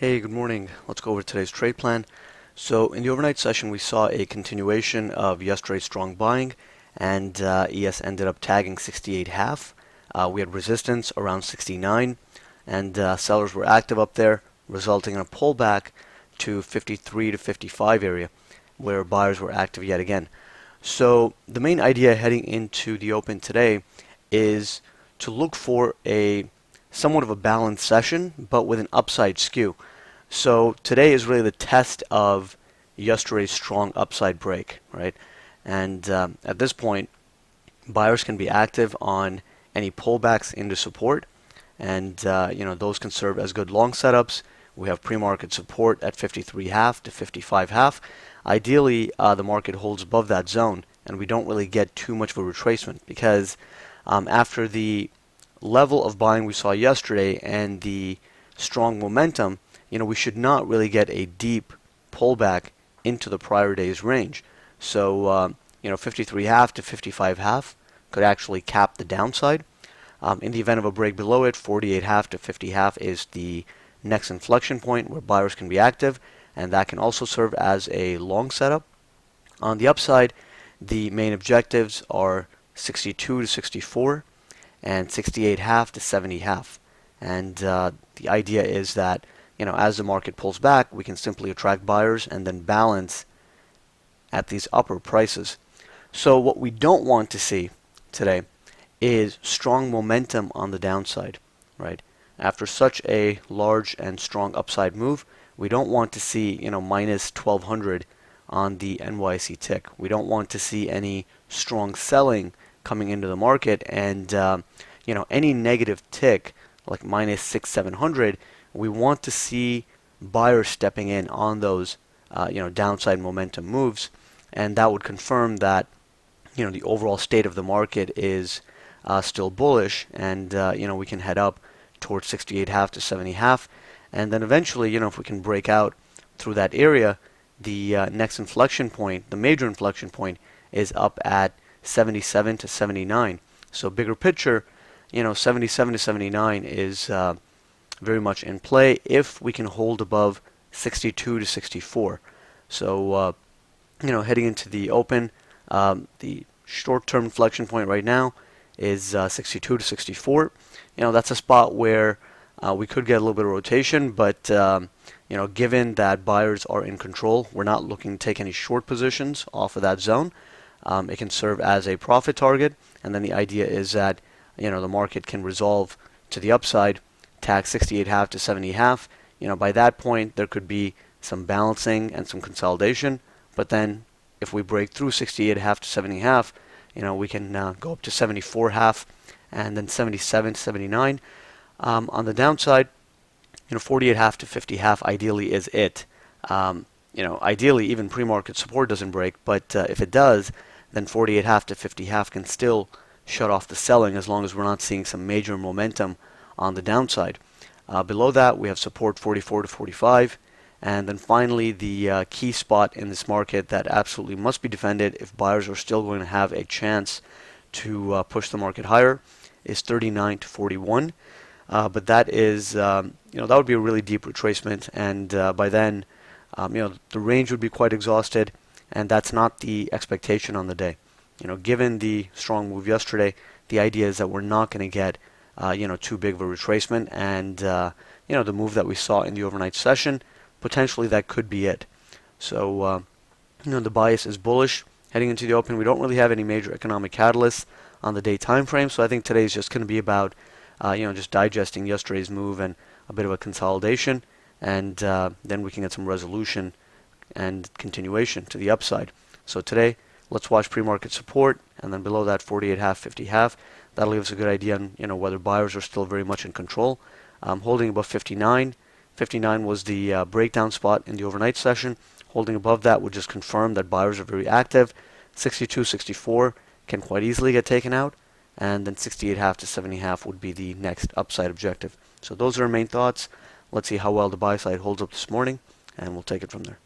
Hey, good morning. Let's go over today's trade plan. So in the overnight session, we saw a continuation of yesterday's strong buying, and ES ended up tagging 68.5. We had resistance around 69, and sellers were active up there, resulting in a pullback to 53 to 55 area, where buyers were active yet again. So the main idea heading into the open today is to look for a somewhat of a balanced session, but with an upside skew. So today is really the test of yesterday's strong upside break, right? And at this point, buyers can be active on any pullbacks into support, and those can serve as good long setups. We have pre-market support at 53.5 to 55.5. Ideally, the market holds above that zone, and we don't really get too much of a retracement because after the level of buying we saw yesterday and the strong momentum, we should not really get a deep pullback into the prior day's range. So, 53.5 to 55.5 could actually cap the downside. In the event of a break below it, 48.5 to 50.5 is the next inflection point where buyers can be active, and that can also serve as a long setup. On the upside, the main objectives are 62 to 64 and 68.5 to 70.5. And the idea is that as the market pulls back, we can simply attract buyers and then balance at these upper prices. So what we don't want to see today is strong momentum on the downside, right? After such a large and strong upside move, we don't want to see, minus 1200 on the NYSE tick. We don't want to see any strong selling coming into the market, and any negative tick like minus 700, we want to see buyers stepping in on those downside momentum moves, and that would confirm that the overall state of the market is still bullish, and we can head up towards 68.5 to 70.5, and then eventually, if we can break out through that area, the next inflection point, the major inflection point, is up at 77 to 79. So bigger picture, 77 to 79 is very much in play if we can hold above 62 to 64. So heading into the open, the short-term inflection point right now is 62 to 64. That's a spot where we could get a little bit of rotation, but given that buyers are in control, we're not looking to take any short positions off of that zone. It can serve as a profit target, and then the idea is that the market can resolve to the upside, tag 68.5 to 70.5. By that point, there could be some balancing and some consolidation, but then if we break through 68.5 to 70.5, we can go up to 74.5 and then 77 to 79. On the downside, 48.5 to 50.5 ideally is it. Ideally even pre-market support doesn't break, but if it does, then 48.5 to 50.5 can still shut off the selling as long as we're not seeing some major momentum on the downside. Below that, we have support 44 to 45. And then finally, the key spot in this market that absolutely must be defended if buyers are still going to have a chance to push the market higher is 39 to 41. But that is, that would be a really deep retracement. And by then, the range would be quite exhausted. And that's not the expectation on the day. Given the strong move yesterday, the idea is that we're not going to get too big of a retracement, and the move that we saw in the overnight session, potentially that could be it. So the bias is bullish heading into the open. We don't really have any major economic catalysts on the day time frame, so I think today is just going to be about just digesting yesterday's move and a bit of a consolidation, and then we can get some resolution and continuation to the upside. So today, let's watch pre-market support, and then below that 48.5, 50.5. That'll give us a good idea on whether buyers are still very much in control. Holding above 59. 59 was the breakdown spot in the overnight session. Holding above that would just confirm that buyers are very active. 62, 64 can quite easily get taken out, and then 68.5 to 70.5 would be the next upside objective. So those are our main thoughts. Let's see how well the buy side holds up this morning, and we'll take it from there.